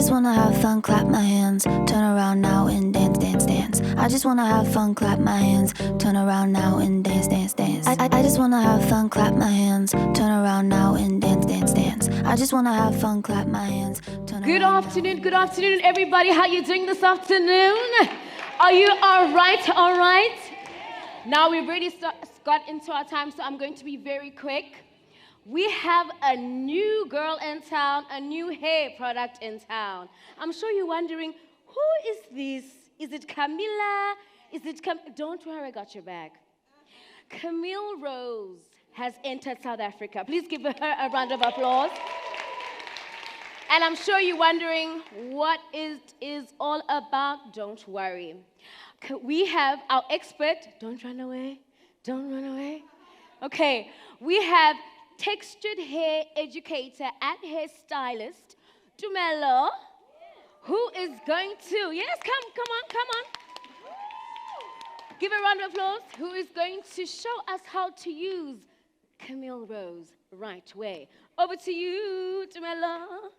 just wanna have fun, clap my hands, turn around now and dance, dance, dance. I just wanna have fun, clap my hands, turn around now and dance, dance, dance. I just wanna have fun, clap my hands, turn around now and dance, dance, dance. I just wanna have fun, clap my hands, turn around. Good afternoon, everybody. How you doing this afternoon? Are you all right? All right. Now we've already got into our time, so I'm going to be very quick. We have a new girl in town, a new hair product in town. I'm sure you're wondering, who is this? Is it Camilla? Don't worry, I got your back. Camille Rose has entered South Africa. Please give her a round of applause. And I'm sure you're wondering what it is all about. Don't worry. We have our expert. Don't run away. Don't run away. Okay. We have textured hair educator and hair stylist, Tumelo, who is going to, yes, come on. Give a round of applause. Who is going to show us how to use Camille Rose right way. Over to you, Tumelo.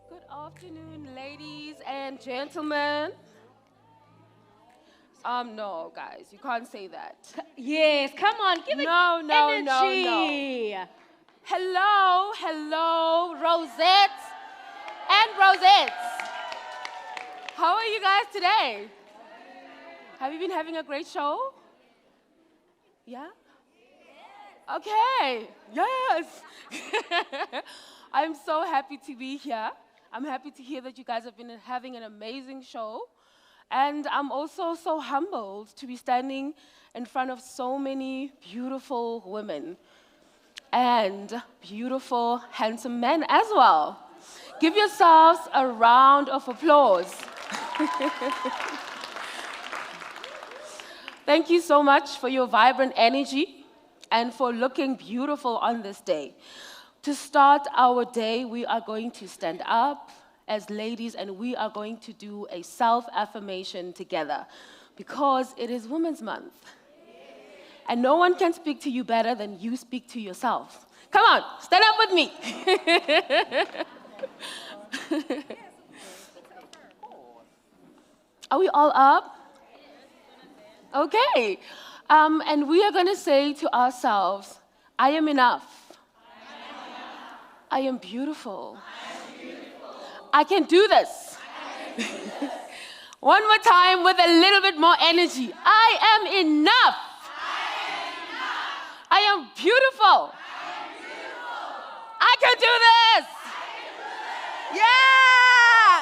Good afternoon, ladies and gentlemen. No, guys, you can't say that. Yes, come on, give it energy. No. Hello, Rosettes and Rosettes. How are you guys today? Have you been having a great show? Yeah? Okay, yes. I'm so happy to be here. I'm happy to hear that you guys have been having an amazing show. And I'm also so humbled to be standing in front of so many beautiful women and beautiful, handsome men as well. Give yourselves a round of applause. Thank you so much for your vibrant energy and for looking beautiful on this day. To start our day, we are going to stand up as ladies and we are going to do a self-affirmation together because it is Women's Month. And no one can speak to you better than you speak to yourself. Come on, stand up with me. Are we all up? Okay. And we are going to say to ourselves, I am enough. I am beautiful. I can do this. One more time with a little bit more energy. I am enough. I am beautiful. I can do this. Yeah!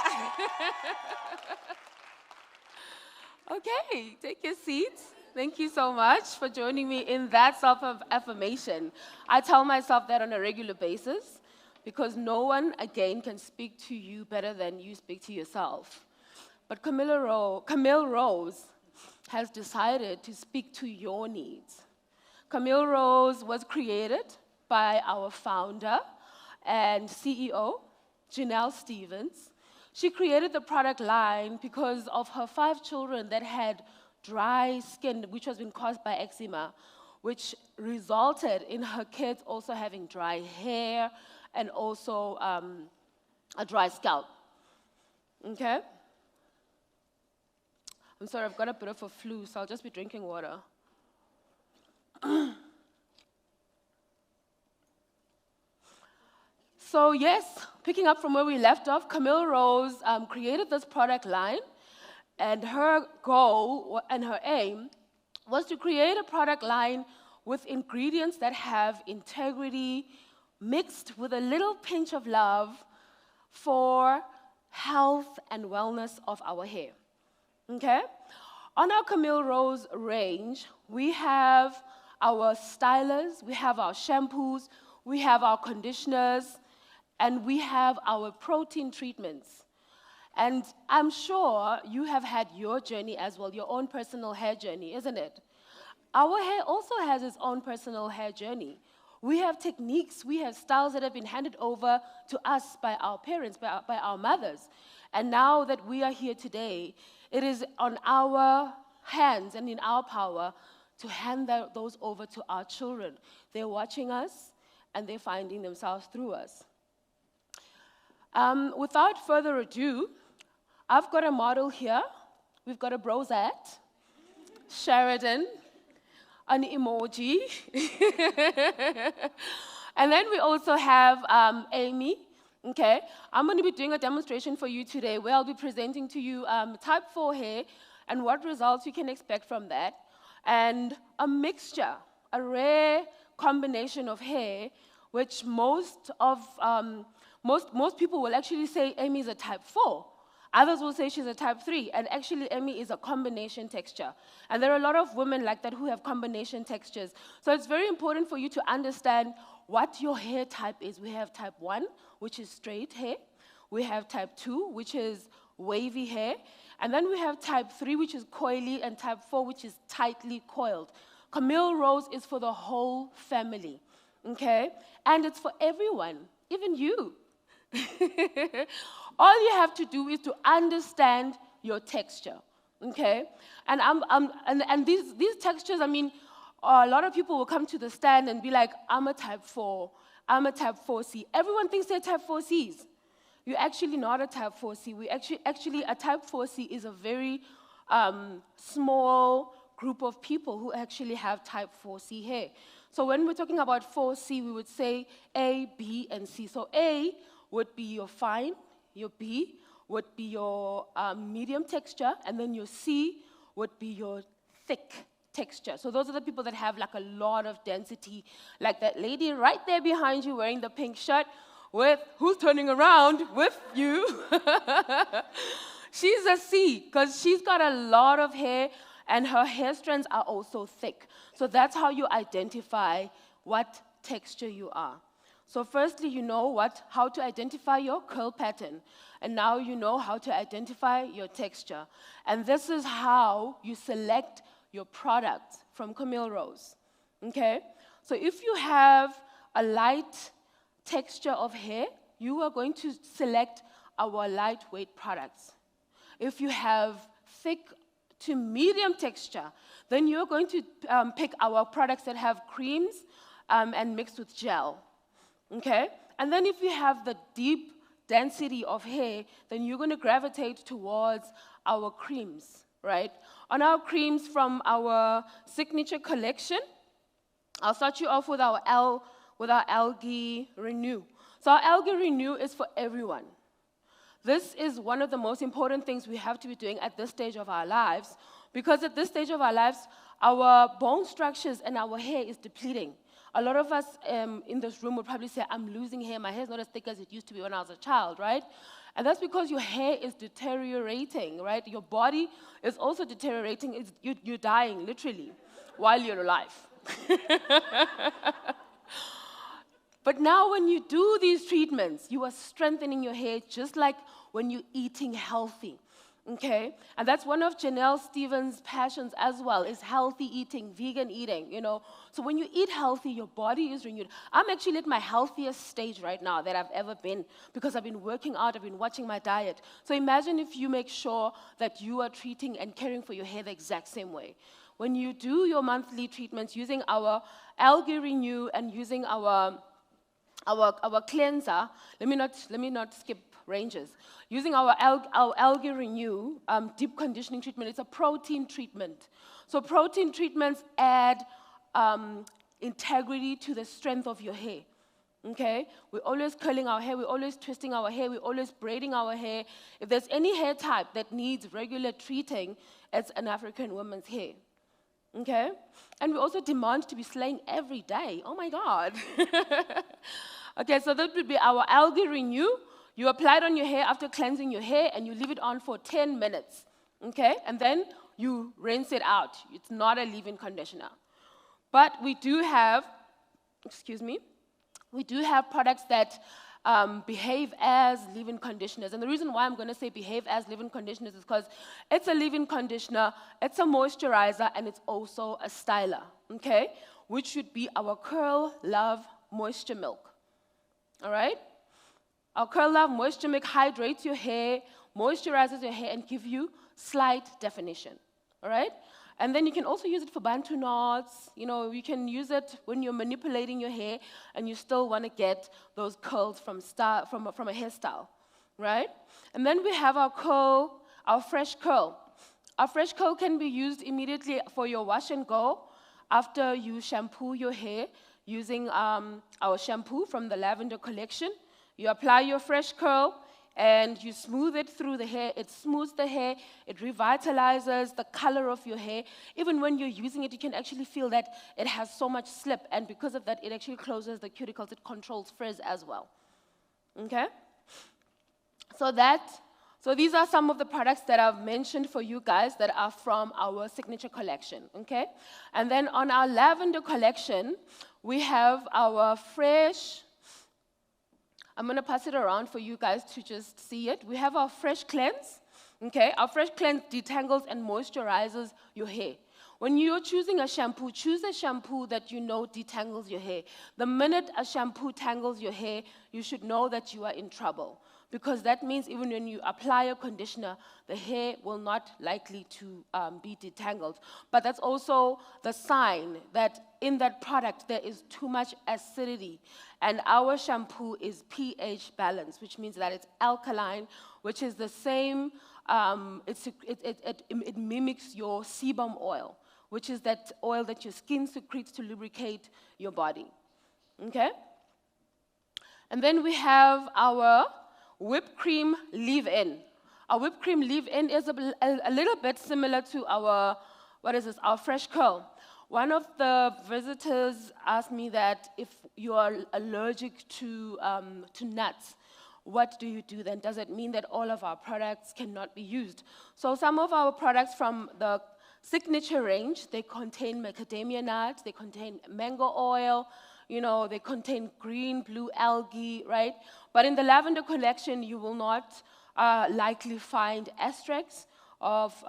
Okay, take your seats. Thank you so much for joining me in that self-affirmation. I tell myself that on a regular basis because no one, again, can speak to you better than you speak to yourself. But Camille Rose has decided to speak to your needs. Camille Rose was created by our founder and CEO, Janelle Stevens. She created the product line because of her 5 children that had dry skin, which has been caused by eczema, which resulted in her kids also having dry hair and also a dry scalp. Okay? I'm sorry, I've got a bit of a flu, so I'll just be drinking water. So yes, picking up from where we left off, Camille Rose created this product line, and her goal and her aim was to create a product line with ingredients that have integrity mixed with a little pinch of love for health and wellness of our hair. Okay? On our Camille Rose range, we have our stylers, we have our shampoos, we have our conditioners, and we have our protein treatments. And I'm sure you have had your journey as well, your own personal hair journey, isn't it? Our hair also has its own personal hair journey. We have techniques, we have styles that have been handed over to us by our parents, by our mothers. And now that we are here today, it is on our hands and in our power to hand those over to our children. They're watching us, and they're finding themselves through us. Without further ado, I've got a model here. We've got a Brosette, Sheridan, an emoji. And then we also have Amy. Okay, I'm going to be doing a demonstration for you today where I'll be presenting to you type 4 hair and what results you can expect from that, and a mixture, a rare combination of hair, which most people will actually say Amy is a type 4. Others will say she's a type 3, and actually Amy is a combination texture. And there are a lot of women like that who have combination textures. So it's very important for you to understand what your hair type is. We have type 1, which is straight hair. We have type 2, which is wavy hair. And then we have type 3, which is coily, and type 4, which is tightly coiled. Camille Rose is for the whole family, okay? And it's for everyone, even you. All you have to do is to understand your texture, okay? And these textures, I mean, a lot of people will come to the stand and be like, I'm a type 4, I'm a type 4C. Everyone thinks they're type 4Cs. You're actually not a type 4C. Actually, a type 4C is a very small group of people who actually have type 4C hair. So when we're talking about 4C, we would say A, B, and C. So A would be your fine, your B would be your medium texture, and then your C would be your thick texture. So those are the people that have like a lot of density, like that lady right there behind you wearing the pink shirt with, who's turning around with you. She's a C, because she's got a lot of hair, and her hair strands are also thick. So that's how you identify what texture you are. So firstly, you know how to identify your curl pattern. And now you know how to identify your texture. And this is how you select your product from Camille Rose, okay? So if you have a light texture of hair, you are going to select our lightweight products. If you have thick to medium texture, then you're going to pick our products that have creams and mixed with gel. Okay? And then if you have the deep density of hair, then you're going to gravitate towards our creams, right? On our creams from our signature collection, I'll start you off with our Algae Renew. So our Algae Renew is for everyone. This is one of the most important things we have to be doing at this stage of our lives, because at this stage of our lives, our bone structures and our hair is depleting. A lot of us in this room would probably say, I'm losing hair, my hair's not as thick as it used to be when I was a child, right? And that's because your hair is deteriorating, right? Your body is also deteriorating. You're dying, literally, while you're alive. But now when you do these treatments, you are strengthening your hair just like when you're eating healthy. Okay? And that's one of Janelle Stevens' passions as well, is healthy eating, vegan eating, you know. So when you eat healthy, your body is renewed. I'm actually at my healthiest stage right now that I've ever been, because I've been working out, I've been watching my diet. So imagine if you make sure that you are treating and caring for your hair the exact same way. When you do your monthly treatments using our Algae Renew and using our cleanser, let me not skip ranges. Using our Algae Renew deep conditioning treatment, it's a protein treatment. So protein treatments add integrity to the strength of your hair. Okay? We're always curling our hair, we're always twisting our hair, we're always braiding our hair. If there's any hair type that needs regular treating, it's an African woman's hair. Okay? And we also demand to be slaying every day. Oh my God. Okay, so that would be our Algae Renew. You apply it on your hair after cleansing your hair, and you leave it on for 10 minutes, okay? And then you rinse it out. It's not a leave-in conditioner. But we do have, we do have products that behave as leave-in conditioners. And the reason why I'm going to say behave as leave-in conditioners is because it's a leave-in conditioner, it's a moisturizer, and it's also a styler, okay? Which should be our Curl Love Moisture Milk, all right? Our Curl Love Moisture Milk hydrates your hair, moisturizes your hair, and gives you slight definition, all right? And then you can also use it for bantu knots. You know, you can use it when you're manipulating your hair and you still want to get those curls from a hairstyle, right? And then we have our curl, our fresh curl. Our fresh curl can be used immediately for your wash and go after you shampoo your hair using our shampoo from the Lavender collection. You apply your fresh curl and you smooth it through the hair. It smooths the hair. It revitalizes the color of your hair. Even when you're using it, you can actually feel that it has so much slip, and because of that, it actually closes the cuticles. It controls frizz as well. Okay? So these are some of the products that I've mentioned for you guys that are from our signature collection, okay? And then on our Lavender collection, we have our fresh, I'm gonna pass it around for you guys to just see it. We have our Fresh Cleanse, okay? Our Fresh Cleanse detangles and moisturizes your hair. When you're choosing a shampoo, choose a shampoo that you know detangles your hair. The minute a shampoo tangles your hair, you should know that you are in trouble, because that means even when you apply a conditioner, the hair will not likely to be detangled. But that's also the sign that in that product there is too much acidity. And our shampoo is pH balanced, which means that it's alkaline, which is the same, it mimics your sebum oil, which is that oil that your skin secretes to lubricate your body, okay? And then we have our whipped cream leave-in. Our whipped cream leave-in is a little bit similar to our, our fresh curl. One of the visitors asked me that if you are allergic to nuts, what do you do then? Does it mean that all of our products cannot be used? So some of our products from the signature range, they contain macadamia nuts, they contain mango oil, you know, they contain green, blue algae, right? But in the Lavender collection, you will not likely find extracts of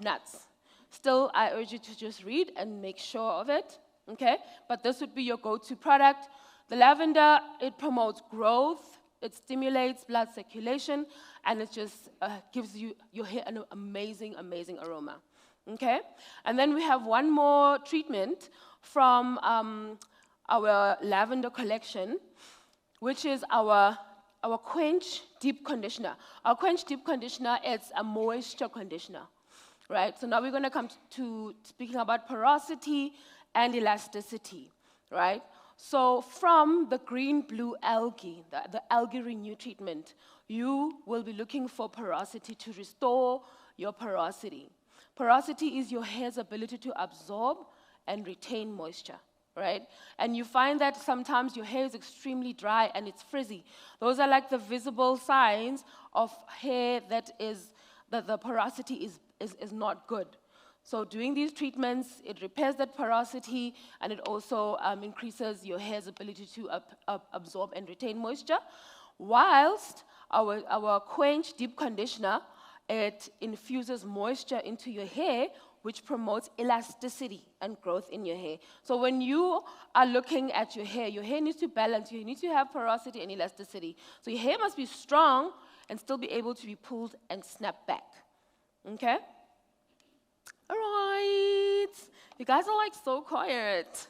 nuts. Still, I urge you to just read and make sure of it, okay? But this would be your go-to product. The Lavender, it promotes growth, it stimulates blood circulation, and it just gives your hair an amazing, amazing aroma, okay? And then we have one more treatment from our Lavender collection, which is our Quench Deep Conditioner. Our Quench Deep Conditioner is a moisture conditioner, right? So now we're going to come to speaking about porosity and elasticity, right? So from the green-blue algae, the algae renew treatment, you will be looking for porosity to restore your porosity. Porosity is your hair's ability to absorb and retain moisture, right? And you find that sometimes your hair is extremely dry and it's frizzy. Those are like the visible signs of hair that the porosity is not good. So doing these treatments, it repairs that porosity, and it also increases your hair's ability to absorb and retain moisture, whilst our Quench Deep Conditioner, it infuses moisture into your hair, which promotes elasticity and growth in your hair. So when you are looking at your hair needs to balance. You need to have porosity and elasticity. So your hair must be strong and still be able to be pulled and snap back, okay? All right, you guys are like so quiet.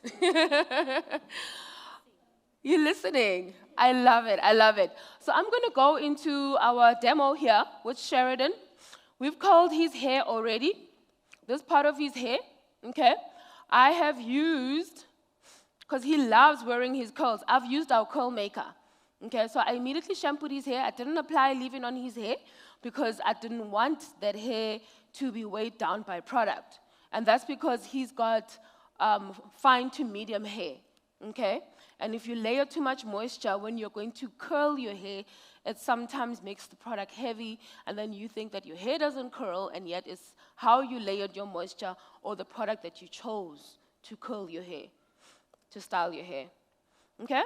You're listening. I love it, I love it. So I'm gonna go into our demo here with Sheridan. We've curled his hair already, this part of his hair, okay? I have used, because he loves wearing his curls, I've used our curl maker, okay? So I immediately shampooed his hair. I didn't apply leave-in on his hair because I didn't want that hair to be weighed down by product. And that's because he's got fine to medium hair, okay? And if you layer too much moisture when you're going to curl your hair, it sometimes makes the product heavy, and then you think that your hair doesn't curl, and yet it's how you layered your moisture or the product that you chose to curl your hair, to style your hair, okay?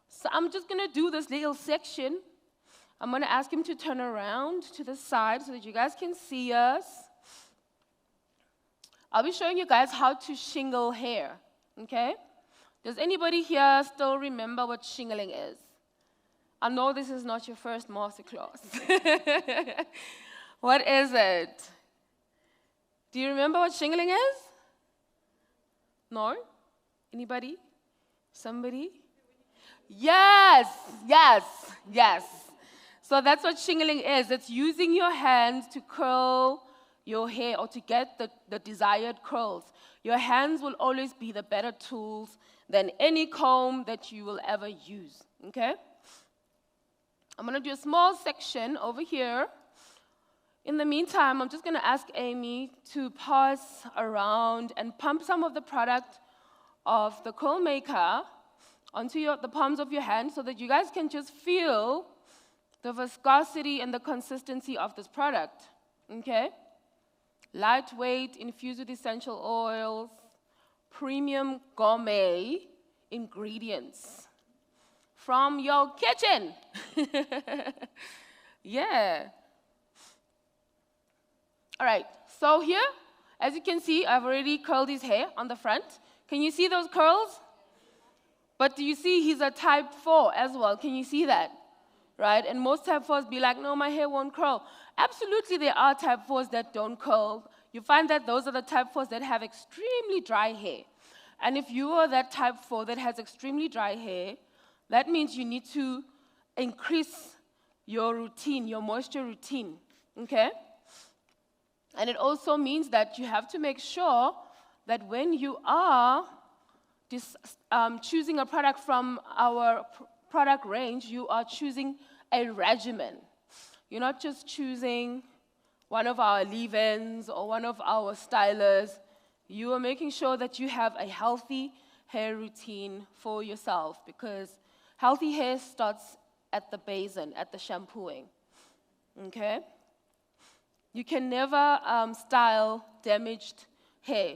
So I'm just gonna do this little section. I'm gonna ask him to turn around to the side so that you guys can see us. I'll be showing you guys how to shingle hair, okay? Does anybody here still remember what shingling is? I know this is not your first masterclass. What is it? Do you remember what shingling is? No? Anybody? Somebody? Yes, yes, yes. So that's what shingling is. It's using your hands to curl your hair or to get the desired curls. Your hands will always be the better tools than any comb that you will ever use, okay? I'm going to do a small section over here. In the meantime, I'm just going to ask Amy to pass around and pump some of the product of the curl maker onto the palms of your hands so that you guys can just feel the viscosity and the consistency of this product, okay? Lightweight, infused with essential oils, premium gourmet ingredients from your kitchen. Yeah. All right, so here, as you can see, I've already curled his hair on the front. Can you see those curls? But do you see he's a type 4 as well? Can you see that? Right? And most type 4s be like, no, my hair won't curl. Absolutely, there are type 4s that don't curl. You find that those are the type 4s that have extremely dry hair. And if you are that type 4 that has extremely dry hair, that means you need to increase your routine, your moisture routine, okay? And it also means that you have to make sure that when you are choosing a product from our product range, you are choosing a regimen. You're not just choosing one of our leave-ins or one of our stylists. You are making sure that you have a healthy hair routine for yourself, because healthy hair starts at the basin, at the shampooing, okay? You can never style damaged hair.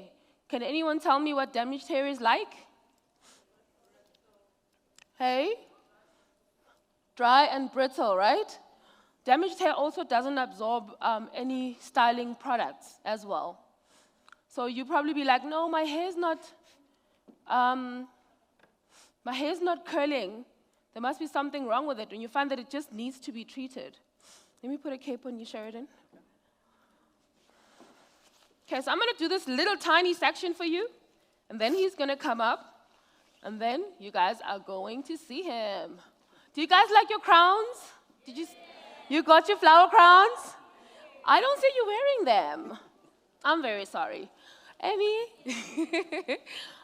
Can anyone tell me what damaged hair is like? Hey? Dry and brittle, right? Damaged hair also doesn't absorb any styling products as well. So you probably be like, no, my hair's not curling. There must be something wrong with it. And you find that it just needs to be treated. Let me put a cape on you, Sheridan. Okay, so I'm going to do this little tiny section for you, and then he's going to come up, and then you guys are going to see him. Do you guys like your crowns? You got your flower crowns? I don't see you wearing them. I'm very sorry. Amy,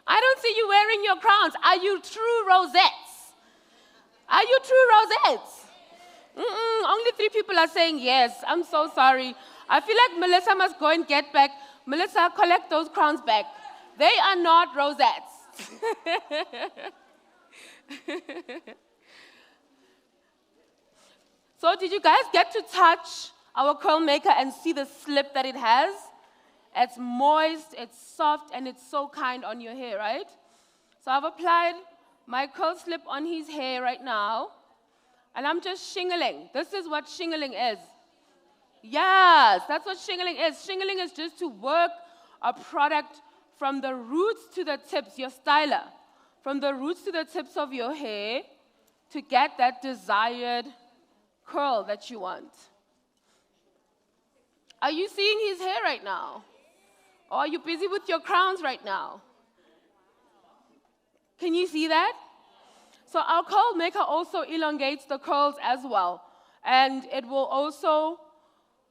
I don't see you wearing your crowns. Are you true rosettes? Are you true rosettes? Only 3 people are saying yes. I'm so sorry. I feel like Melissa must go and get back. Melissa, collect those crowns back. They are not rosettes. So did you guys get to touch our curl maker and see the slip that it has? It's moist, it's soft, and it's so kind on your hair, right? So I've applied my curl slip on his hair right now, and I'm just shingling. This is what shingling is. Yes, that's what shingling is. Shingling is just to work a product from the roots to the tips, your styler, from the roots to the tips of your hair to get that desired curl that you want. Are you seeing his hair right now? Or are you busy with your crowns right now? Can you see that? So our curl maker also elongates the curls as well. And it will also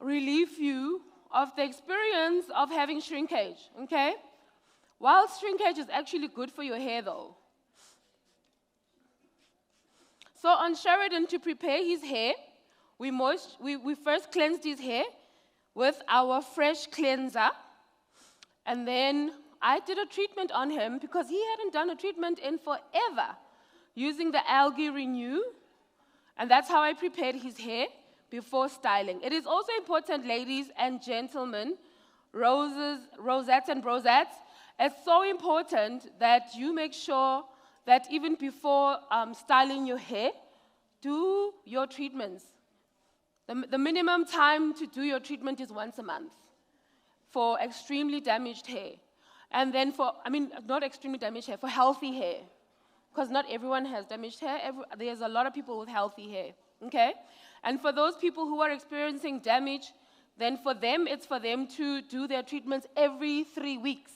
relieve you of the experience of having shrinkage, okay? While shrinkage is actually good for your hair though. So on Sheridan, to prepare his hair, we first cleansed his hair with our fresh cleanser, and then I did a treatment on him because he hadn't done a treatment in forever using the Algae Renew, and that's how I prepared his hair before styling. It is also important, ladies and gentlemen, rosettes and brosettes, it's so important that you make sure that even before styling your hair, do your treatments. The minimum time to do your treatment is once a month for extremely damaged hair. And then not extremely damaged hair, for healthy hair. Because not everyone has damaged hair. There's a lot of people with healthy hair, okay? And for those people who are experiencing damage, then for them, it's for them to do their treatments every 3 weeks.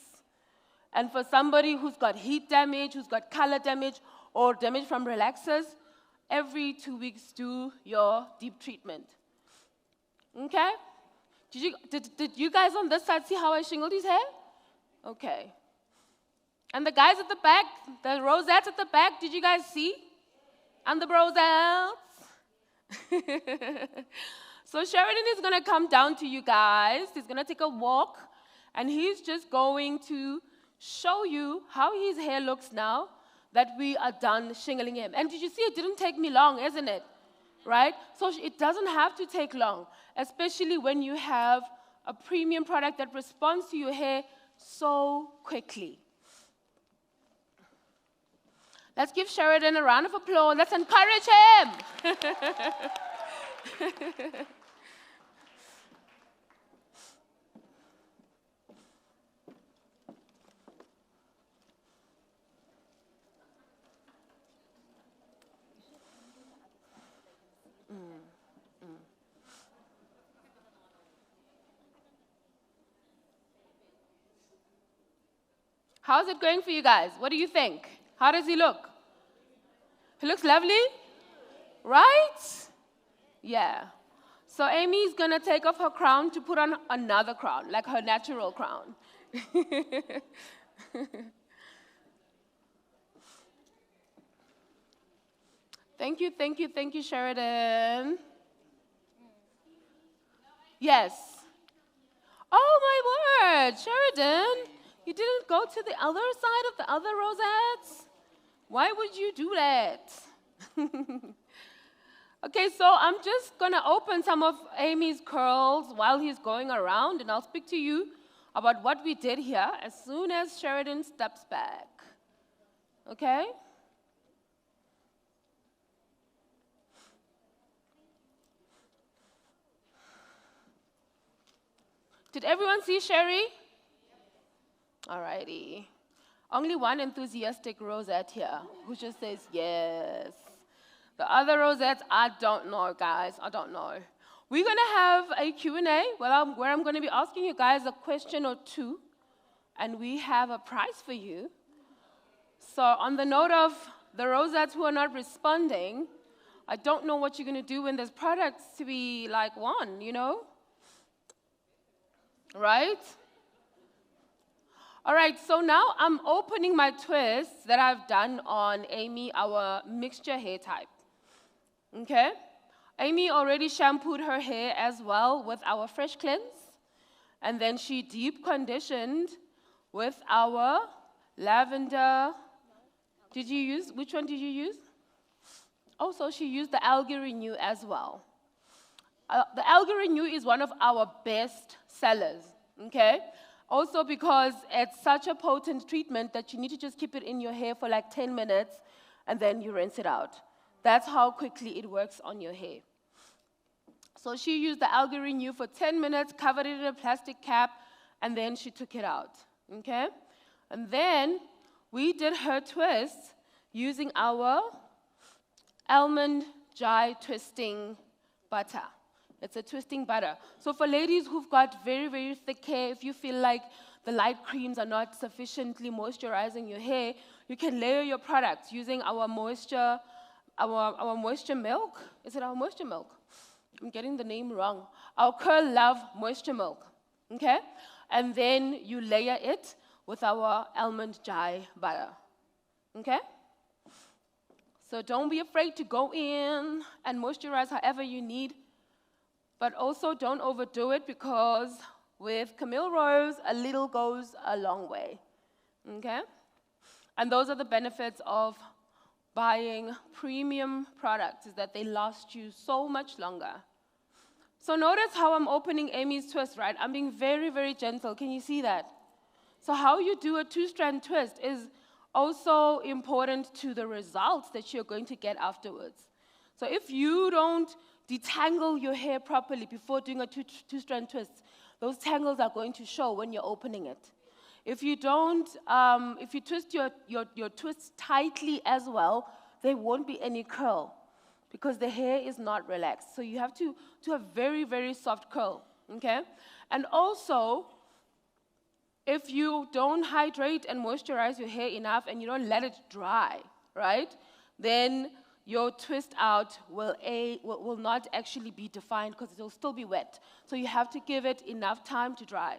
And for somebody who's got heat damage, who's got color damage, or damage from relaxers, every 2 weeks do your deep treatment. Okay? Did you guys on this side see how I shingled his hair? Okay. And the guys at the back, the rosettes at the back, did you guys see? And the rosettes. So Sheridan is going to come down to you guys. He's going to take a walk, and he's just going to show you how his hair looks now that we are done shingling him. And did you see, it didn't take me long, isn't it? Right? So it doesn't have to take long, especially when you have a premium product that responds to your hair so quickly. Let's give Sheridan a round of applause. Let's encourage him. How's it going for you guys? What do you think? How does he look? He looks lovely, right? Yeah. So Amy's going to take off her crown to put on another crown, like her natural crown. Thank you, Sheridan. Yes. Oh, my word, Sheridan. You didn't go to the other side of the other rosettes? Why would you do that? Okay, so I'm just going to open some of Amy's curls while he's going around, and I'll speak to you about what we did here as soon as Sheridan steps back. Okay? Did everyone see Sherry? Alrighty. Only one enthusiastic rosette here who just says yes. The other rosettes, I don't know, guys. I don't know. We're going to have a Q&A where I'm going to be asking you guys a question or two, and we have a prize for you. So on the note of the rosettes who are not responding, I don't know what you're going to do when there's products to be like won, you know? Right? All right, so now I'm opening my twists that I've done on Amy, our mixture hair type. Okay? Amy already shampooed her hair as well with our Fresh Cleanse, and then she deep conditioned with our lavender. Did you use, which one did you use? Oh, so she used the Algae Renew as well. The Algae Renew is one of our best sellers, okay? Also because it's such a potent treatment that you need to just keep it in your hair for like 10 minutes and then you rinse it out. That's how quickly it works on your hair. So she used the Algae Renew for 10 minutes, covered it in a plastic cap, and then she took it out, okay? And then we did her twist using our almond dye twisting butter. It's a twisting butter. So for ladies who've got very, very thick hair, if you feel like the light creams are not sufficiently moisturizing your hair, you can layer your products using our moisture milk. Is it our moisture milk? I'm getting the name wrong. Our Curl Love moisture milk, okay? And then you layer it with our almond dye butter, okay? So don't be afraid to go in and moisturize however you need. But also don't overdo it because with Camille Rose, a little goes a long way, okay? And those are the benefits of buying premium products, is that they last you so much longer. So notice how I'm opening Amy's twist, right? I'm being very, very gentle. Can you see that? So how you do a two-strand twist is also important to the results that you're going to get afterwards. So if you don't detangle your hair properly before doing a two-strand twist, those tangles are going to show when you're opening it. If you don't, if you twist your twists tightly as well, there won't be any curl because the hair is not relaxed. So you have to do a very, very soft curl, okay? And also, if you don't hydrate and moisturize your hair enough and you don't let it dry, right, then your twist out will not actually be defined because it will still be wet. So you have to give it enough time to dry,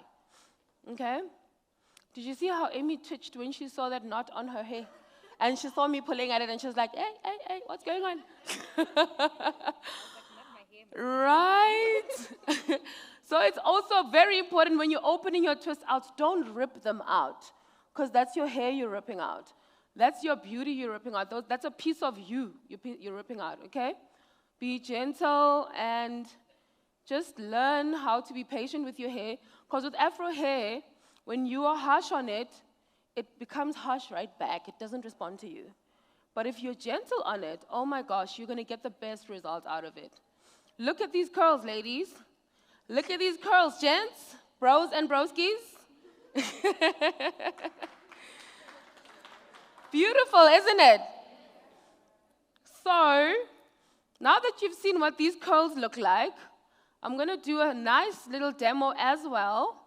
okay? Did you see how Amy twitched when she saw that knot on her hair? And she saw me pulling at it and she was like, hey, what's going on? Right? So it's also very important when you're opening your twist outs, don't rip them out, because that's your hair you're ripping out. That's your beauty you're ripping out. That's a piece of you you're ripping out, okay? Be gentle and just learn how to be patient with your hair, because with Afro hair, when you are harsh on it, it becomes harsh right back. It doesn't respond to you. But if you're gentle on it, oh my gosh, you're going to get the best result out of it. Look at these curls, ladies. Look at these curls, gents, bros and broskies. Beautiful, isn't it? So, now that you've seen what these curls look like, I'm going to do a nice little demo as well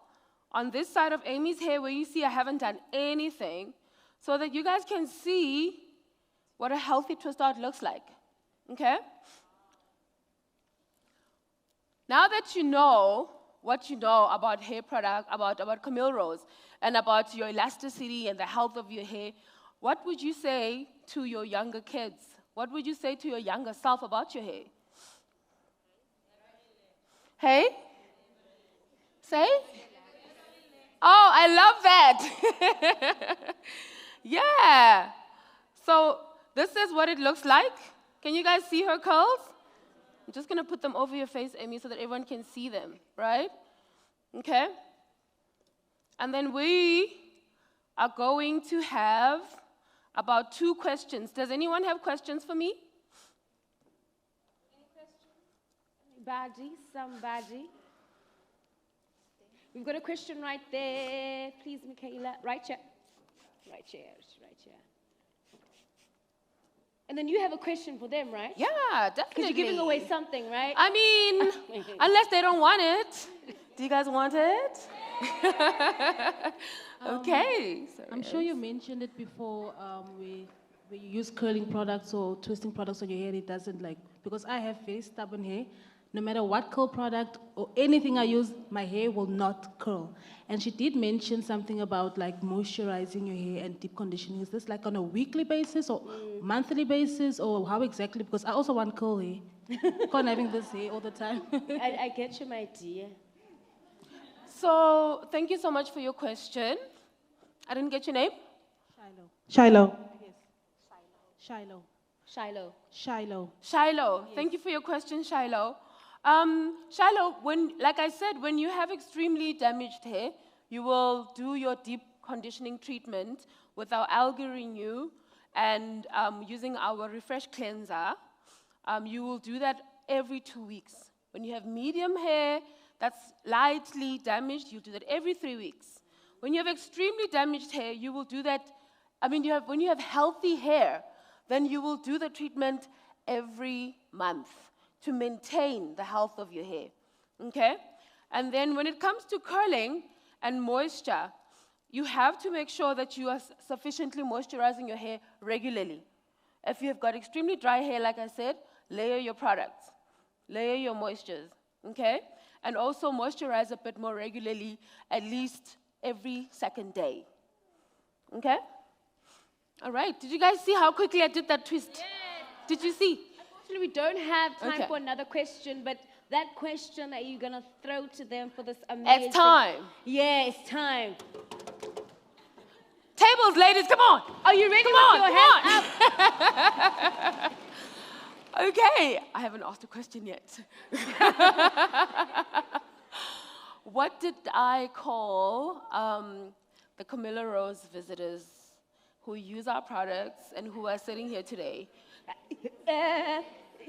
on this side of Amy's hair where you see I haven't done anything, so that you guys can see what a healthy twist out looks like, okay? Now that you know what you know about hair product, about Camille Rose, and about your elasticity and the health of your hair, what would you say to your younger kids? What would you say to your younger self about your hair? Hey? Say? Oh, I love that. Yeah. So this is what it looks like. Can you guys see her curls? I'm just going to put them over your face, Amy, so that everyone can see them, right? Okay? And then we are going to have about 2 questions. Does anyone have questions for me? Any questions? Somebody. We've got a question right there. Please, Michaela. Right here. Right here. Right here. And then you have a question for them, right? Yeah, definitely. Because you're giving away something, right? I mean, unless they don't want it. Do you guys want it? Okay. Sorry. I'm sure you mentioned it before, where you use curling products or twisting products on your hair, it doesn't because I have very stubborn hair. No matter what curl product or anything I use, my hair will not curl. And she did mention something about moisturizing your hair and deep conditioning. Is this on a weekly basis or monthly basis, or how exactly? Because I also want curl hair. Can't having this hair all the time. I get you, my dear. So thank you so much for your question. I didn't get your name? Shiloh. Yes. Shiloh. Shiloh. Shiloh. Yes. Thank you for your question, Shiloh. Shiloh, like I said, when you have extremely damaged hair, you will do your deep conditioning treatment with our algae renew and using our refresh cleanser. You will do that every 2 weeks. When you have medium hair that's lightly damaged, you'll do that every 3 weeks. When you have extremely damaged hair, you will do that. When you have healthy hair, then you will do the treatment every month to maintain the health of your hair, okay? And then when it comes to curling and moisture, you have to make sure that you are sufficiently moisturizing your hair regularly. If you have got extremely dry hair, like I said, layer your products, layer your moistures, okay? And also moisturize a bit more regularly, at least every second day, okay? All right, did you guys see how quickly I did that twist? Yes. Did you see? Unfortunately, we don't have time Okay. for another question, but that question that you're going to throw to them for this amazing... It's time. Yeah, it's time. Tables, ladies, come on. Are you ready Come with on, your come hands up? Okay, I haven't asked a question yet. What did I call the Camille Rose visitors who use our products and who are sitting here today?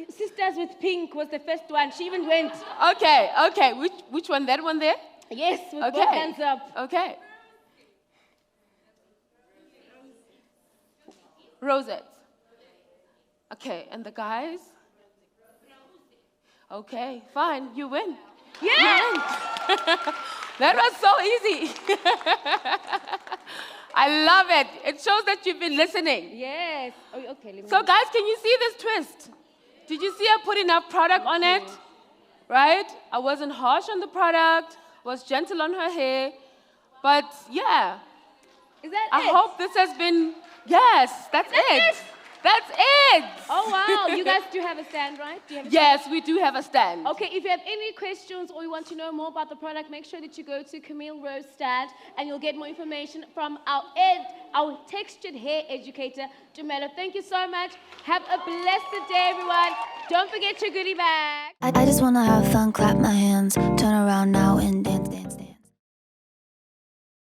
Sisters with Pink was the first one. She even went. Okay. Which one? That one there? Yes, with Okay. both hands up. Okay. Rosettes. Okay, and the guys? Okay, fine, you win. Yes! That was so easy. I love it. It shows that you've been listening. Yes. Oh, okay, let me So guys, can you see this twist? Did you see I put enough product on it? Right? I wasn't harsh on the product, was gentle on her hair. But yeah, Is that I it? hope this has been, yes, that's it. That's it. Oh, wow. You guys do have a stand, right? Do you have a Yes, we do have a stand. Okay, if you have any questions or you want to know more about the product, make sure that you go to Camille Rose stand and you'll get more information from our textured hair educator, Tumelo. Thank you so much. Have a blessed day, everyone. Don't forget your goodie bag. I just wanna have fun, clap my hands, turn around now and dance.